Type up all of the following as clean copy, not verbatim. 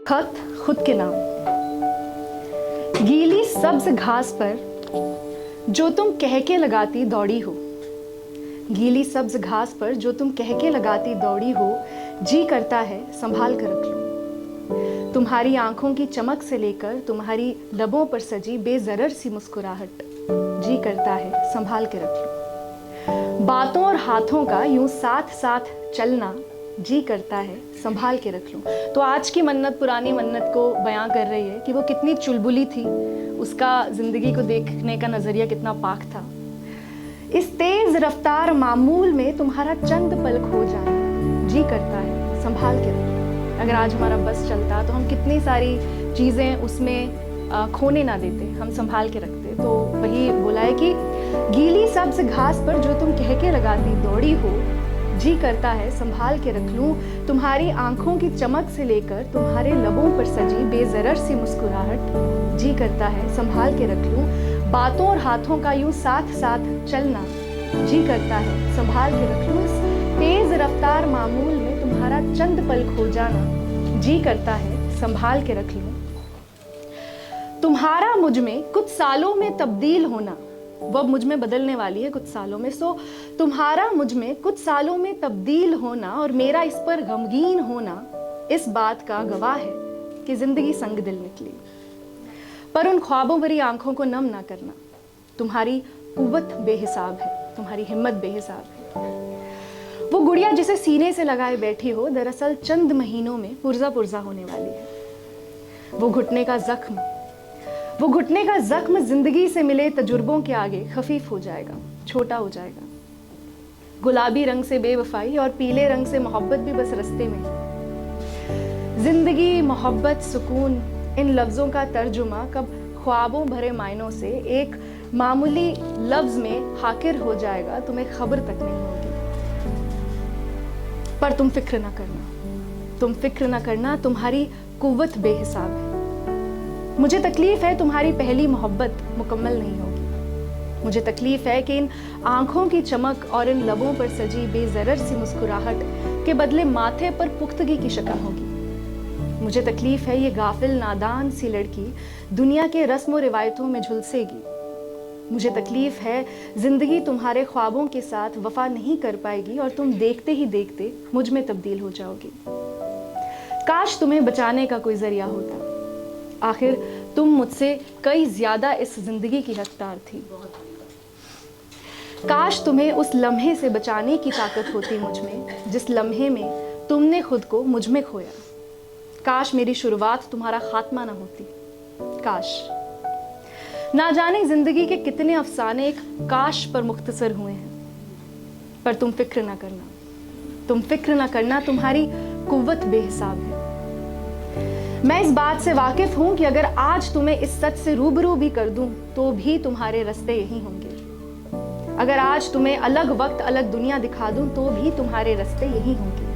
खत खुद के नाम। गीली सब्ज घास पर जो तुम कह के लगाती दौड़ी हो, गीली सब्ज घास पर जो तुम कह के लगाती दौड़ी हो, जी करता है संभाल कर रख लूं। तुम्हारी आंखों की चमक से लेकर तुम्हारी लबों पर सजी बेजरर सी मुस्कुराहट, जी करता है संभाल के रख लूं। बातों और हाथों का यूं साथ साथ चलना, जी करता है संभाल के रख लूं। तो आज की मन्नत पुरानी मन्नत को बयां कर रही है कि वो कितनी चुलबुली थी, उसका जिंदगी को देखने का नजरिया कितना पाक था। इस तेज रफ्तार मामूल में तुम्हारा चंद पल खो जाना, जी करता है संभाल के रख लूं। अगर आज हमारा बस चलता तो हम कितनी सारी चीजें उसमें खोने ना देते, हम संभाल के रखते। तो वही बोला है कि गीली सब्ज घास पर जो तुम कह के लगाती दौड़ी हो, जी करता है संभाल के रख लूं। तुम्हारी आंखों की चमक से लेकर तुम्हारे लबों पर सजी बेजरर सी मुस्कुराहट, जी करता है संभाल के रख लूं। बातों और हाथों का यूं साथ साथ चलना, जी करता है संभाल के रख लूं। इस तेज रफ्तार मामूल में तुम्हारा चंद पल खो जाना, जी करता है संभाल के रख लूं। तुम्हारा मुझ में कुछ सालों में तब्दील होना, वो मुझ में बदलने वाली है कुछ सालों में। सो तुम्हारा मुझ में कुछ सालों में तब्दील होना और मेरा इस पर गमगीन होना इस बात का गवाह है कि जिंदगी संग दिल निकली। पर उन ख्वाबों भरी आंखों को नम ना करना, तुम्हारी कुव्वत बेहिसाब है, तुम्हारी हिम्मत बेहिसाब है। वो गुड़िया जिसे सीने से लगाए बैठी हो, दरअसल चंद महीनों में पुर्जा पुर्जा होने वाली है। वो घुटने का जख्म जिंदगी से मिले तजुर्बों के आगे खफीफ हो जाएगा, छोटा हो जाएगा। गुलाबी रंग से बेवफाई और पीले रंग से मोहब्बत भी बस रास्ते में है। जिंदगी, मोहब्बत, सुकून, इन लफ्जों का तर्जुमा कब ख्वाबों भरे मायनों से एक मामूली लफ्ज में हाकिर हो जाएगा, तुम्हें खबर तक नहीं होगी। पर तुम फिक्र ना करना, तुम्हारी कुव्वत बेहिसाब है। मुझे तकलीफ है तुम्हारी पहली मोहब्बत मुकम्मल नहीं होगी। मुझे तकलीफ है कि इन आंखों की चमक और इन लबों पर सजी बेजरर सी मुस्कुराहट के बदले माथे पर पुख्तगी की शक्ल होगी। मुझे तकलीफ है ये गाफिल नादान सी लड़की दुनिया के रस्म और रिवायतों में झुलसेगी। मुझे तकलीफ है जिंदगी तुम्हारे ख्वाबों के साथ वफा नहीं कर पाएगी और तुम देखते ही देखते मुझ में तब्दील हो जाओगी। काश तुम्हें बचाने का कोई जरिया होता, आखिर तुम मुझसे कई ज्यादा इस जिंदगी की हकदार थी। काश तुम्हें उस लम्हे से बचाने की ताकत होती मुझ में, जिस लम्हे में तुमने खुद को मुझ में खोया। काश मेरी शुरुआत तुम्हारा खात्मा ना होती। काश ना जाने जिंदगी के कितने अफसाने एक काश पर मुख्तसर हुए हैं। पर तुम फिक्र ना करना, तुम्हारी कुव्वत बेहिसाब है। मैं इस बात से वाकिफ हूं कि अगर आज तुम्हें इस सच से रूबरू भी कर दूं तो भी तुम्हारे रास्ते यही होंगे। अगर आज तुम्हें अलग वक्त अलग दुनिया दिखा दूं तो भी तुम्हारे रास्ते यही होंगे।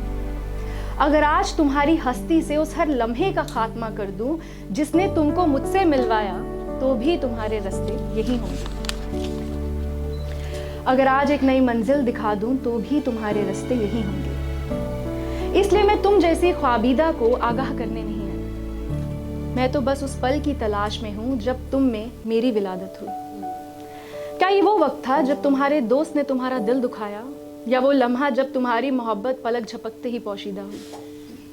अगर आज तुम्हारी हस्ती से उस हर लम्हे का खात्मा कर दूं जिसने तुमको मुझसे मिलवाया तो भी तुम्हारे रास्ते यही होंगे। अगर आज एक नई मंजिल दिखा दूं तो भी तुम्हारे रास्ते यही होंगे। इसलिए मैं तुम जैसी ख्वाबीदा को आगाह करने नहीं आई। मैं तो बस उस पल की तलाश में हूं जब तुम में मेरी विलादत हुई। क्या ये वो वक्त था जब तुम्हारे दोस्त ने तुम्हारा दिल दुखाया, या वो लम्हा जब तुम्हारी मोहब्बत पलक झपकते ही पोशीदा हुई,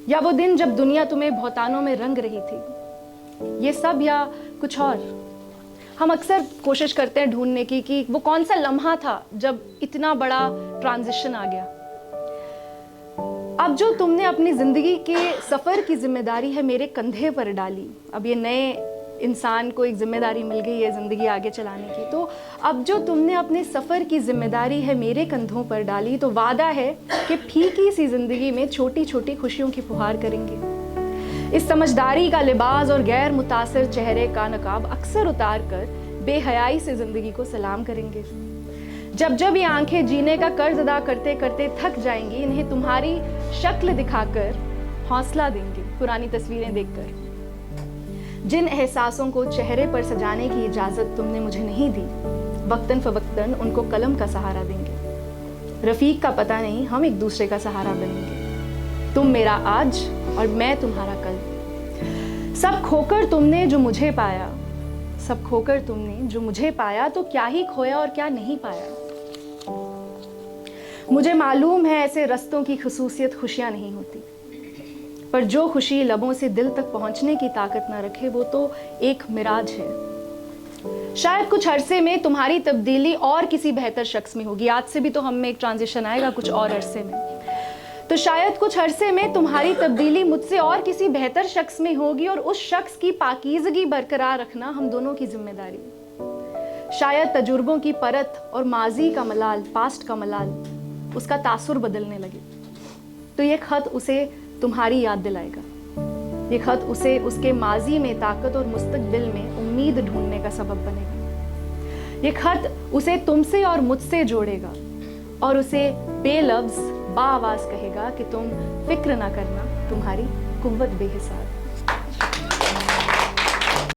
या वो दिन जब दुनिया तुम्हें भौतानों में रंग रही थी? ये सब या कुछ और? हम अक्सर कोशिश करते हैं ढूंढने की कि वो कौन सा लम्हा था जब इतना बड़ा ट्रांजिशन आ गया। अब जो तुमने अपनी जिंदगी के सफर की जिम्मेदारी है मेरे कंधे पर डाली, अब ये नए इंसान को एक जिम्मेदारी मिल गई है जिंदगी आगे चलाने की, तो अब जो तुमने अपने सफर की जिम्मेदारी है मेरे कंधों पर डाली, तो वादा है कि फीकी सी जिंदगी में छोटी छोटी खुशियों की फुहार करेंगे। इस समझदारी का लिबास और गैर मुतासिर चेहरे का नकाब अक्सर उतार कर बेहयाई से जिंदगी को सलाम करेंगे। जब जब ये आंखें जीने का कर्ज अदा करते करते थक जाएंगी, इन्हें तुम्हारी शक्ल दिखाकर हौसला देंगे पुरानी तस्वीरें देखकर। जिन एहसासों को चेहरे पर सजाने की इजाजत तुमने मुझे नहीं दी, वक्तन फवक्तन उनको कलम का सहारा देंगे। रफीक का पता नहीं, हम एक दूसरे का सहारा बनेंगे। तुम मेरा आज और मैं तुम्हारा कल। सब खोकर तुमने जो मुझे पाया, सब खोकर तुमने जो मुझे पाया, तो क्या ही खोया और क्या नहीं पाया। मुझे मालूम है ऐसे रस्तों की खुसूसियत खुशियां नहीं होती, पर जो खुशी लबों से दिल तक पहुंचने की ताकत ना रखे वो तो एक मिराज है। शायद कुछ अरसे में तुम्हारी तब्दीली और किसी बेहतर शख्स में होगी। आज से भी तो हम में एक ट्रांजिशन आएगा कुछ और अरसे में, तो शायद कुछ अरसे में तुम्हारी तब्दीली मुझसे और किसी बेहतर शख्स में होगी, और उस शख्स की पाकीज़गी बरकरार रखना हम दोनों की जिम्मेदारी। शायद तजुर्बों की परत और माजी का मलाल, पास्ट का मलाल, उसका तासुर बदलने लगे, तो ये खत उसे तुम्हारी याद दिलाएगा। ये खत उसे उसके माजी में ताकत और मुस्तकबिल में उम्मीद ढूंढने का सबब बनेगा। ये खत उसे तुमसे और मुझसे जोड़ेगा और उसे बेलफ्ज़ बाआवाज़ कहेगा कि तुम फिक्र ना करना, तुम्हारी कुव्वत बेहिसाब।